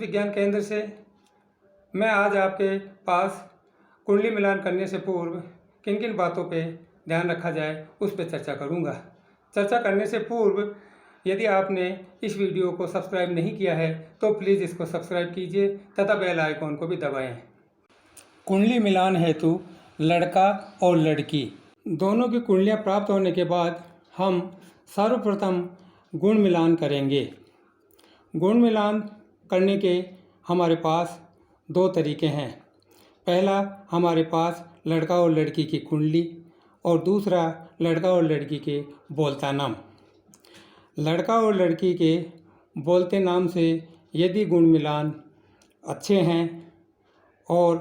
विज्ञान केंद्र से मैं आज आपके पास कुंडली मिलान करने से पूर्व किन किन बातों पे ध्यान रखा जाए उस पर चर्चा करूंगा। चर्चा करने से पूर्व यदि आपने इस वीडियो को सब्सक्राइब नहीं किया है तो प्लीज़ इसको सब्सक्राइब कीजिए तथा बेल आइकॉन को भी दबाएं। कुंडली मिलान हेतु लड़का और लड़की दोनों की कुंडलियां प्राप्त होने के बाद हम सर्वप्रथम गुण मिलान करेंगे। गुण मिलान करने के हमारे पास दो तरीके हैं। पहला, हमारे पास लड़का और लड़की की कुंडली और दूसरा लड़का और लड़की के बोलता नाम। लड़का और लड़की के बोलते नाम से यदि गुण मिलान अच्छे हैं और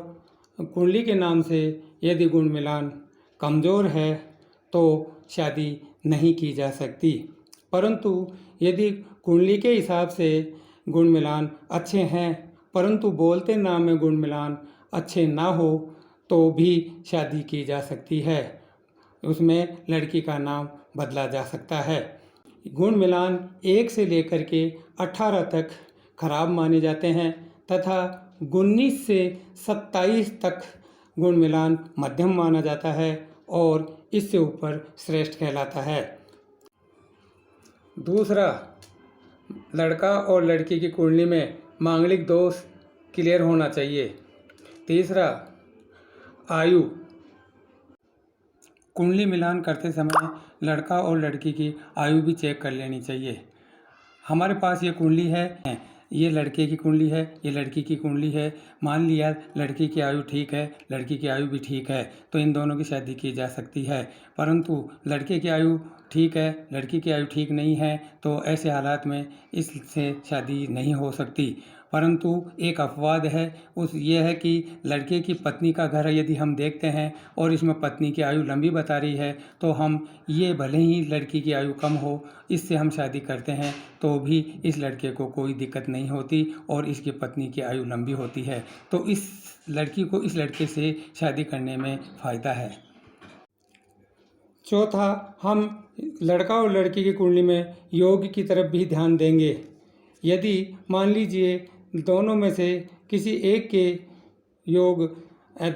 कुंडली के नाम से यदि गुण मिलान कमज़ोर है तो शादी नहीं की जा सकती। परंतु यदि कुंडली के हिसाब से गुण मिलान अच्छे हैं परंतु बोलते नाम में गुण मिलान अच्छे ना हो तो भी शादी की जा सकती है। उसमें लड़की का नाम बदला जा सकता है। गुण मिलान 1 से लेकर के 18 तक खराब माने जाते हैं तथा 19 से 27 तक गुण मिलान मध्यम माना जाता है और इससे ऊपर श्रेष्ठ कहलाता है। दूसरा, लड़का और लड़की की कुंडली में मांगलिक दोष क्लियर होना चाहिए। तीसरा, आयु। कुंडली मिलान करते समय लड़का और लड़की की आयु भी चेक कर लेनी चाहिए। हमारे पास ये कुंडली है, ये लड़के की कुंडली है, ये लड़की की कुंडली है। मान लिया लड़की की आयु ठीक है, लड़की की आयु भी ठीक है तो इन दोनों की शादी की जा सकती है। परंतु लड़के की आयु ठीक है, लड़की की आयु ठीक नहीं है तो ऐसे हालात में इससे शादी नहीं हो सकती। परंतु एक अपवाद है, उस ये है कि लड़के की पत्नी का घर यदि हम देखते हैं और इसमें पत्नी की आयु लंबी बता रही है तो हम ये भले ही लड़की की आयु कम हो इससे हम शादी करते हैं तो भी इस लड़के को कोई दिक्कत नहीं होती और इसकी पत्नी की आयु लंबी होती है तो इस लड़की को इस लड़के से शादी करने में फ़ायदा है। चौथा, हम लड़का और लड़की की कुंडली में योग की तरफ भी ध्यान देंगे। यदि मान लीजिए दोनों में से किसी एक के योग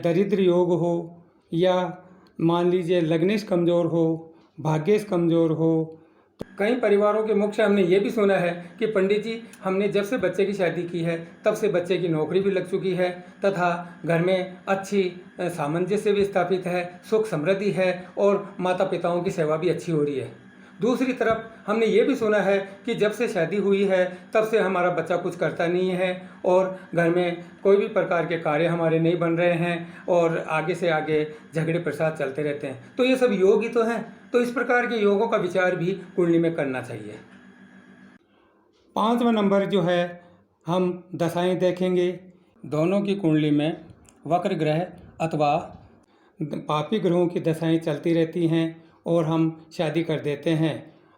दरिद्र योग हो या मान लीजिए लग्नेश कमज़ोर हो, भाग्येश कमज़ोर हो। कई परिवारों के मुख से हमने ये भी सुना है कि पंडित जी, हमने जब से बच्चे की शादी की है तब से बच्चे की नौकरी भी लग चुकी है तथा घर में अच्छी सामंजस्य भी स्थापित है, सुख समृद्धि है और माता पिताओं की सेवा भी अच्छी हो रही है। दूसरी तरफ हमने ये भी सुना है कि जब से शादी हुई है तब से हमारा बच्चा कुछ करता नहीं है और घर में कोई भी प्रकार के कार्य हमारे नहीं बन रहे हैं और आगे से आगे झगड़े प्रसाद चलते रहते हैं। तो ये सब योग ही तो हैं। तो इस प्रकार के योगों का विचार भी कुंडली में करना चाहिए। 5वां नंबर जो है, हम दशाएं देखेंगे। दोनों की कुंडली में वक्र ग्रह अथवा पापी ग्रहों की दशाएं चलती रहती हैं और हम शादी कर देते हैं।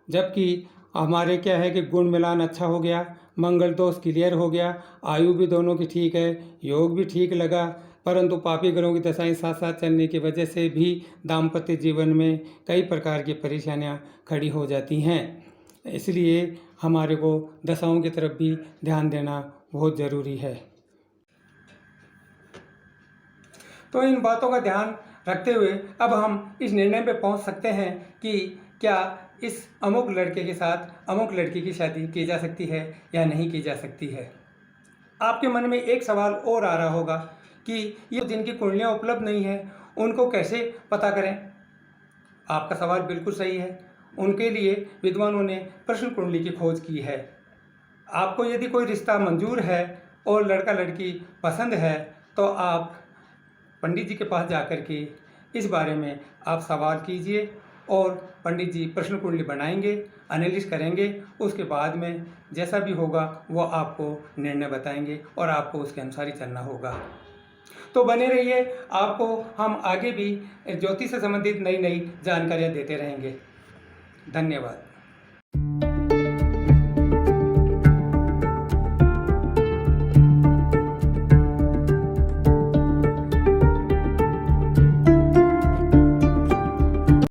जबकि हमारे क्या है कि गुण मिलान अच्छा हो गया, मंगल दोष क्लियर हो गया, आयु भी दोनों की ठीक है, योग भी ठीक लगा, परंतु पापी ग्रहों की दशाएं साथ साथ चलने की वजह से भी दाम्पत्य जीवन में कई प्रकार की परेशानियां खड़ी हो जाती हैं। इसलिए हमारे को दशाओं की तरफ भी ध्यान देना बहुत ज़रूरी है। तो इन बातों का ध्यान रखते हुए अब हम इस निर्णय पे पहुंच सकते हैं कि क्या इस अमुक लड़के के साथ अमुक लड़की की शादी की जा सकती है या नहीं की जा सकती है। आपके मन में एक सवाल और आ रहा होगा कि ये जिनकी कुंडलियां उपलब्ध नहीं है उनको कैसे पता करें। आपका सवाल बिल्कुल सही है। उनके लिए विद्वानों ने प्रश्न कुंडली की खोज की है। आपको यदि कोई रिश्ता मंजूर है और लड़का लड़की पसंद है तो आप पंडित जी के पास जाकर के इस बारे में आप सवाल कीजिए और पंडित जी प्रश्न कुंडली बनाएंगे, एनालिसिस करेंगे। उसके बाद में जैसा भी होगा वो आपको निर्णय बताएंगे और आपको उसके अनुसार ही चलना होगा। तो बने रहिए, आपको हम आगे भी ज्योतिष से संबंधित नई नई जानकारियाँ देते रहेंगे। धन्यवाद।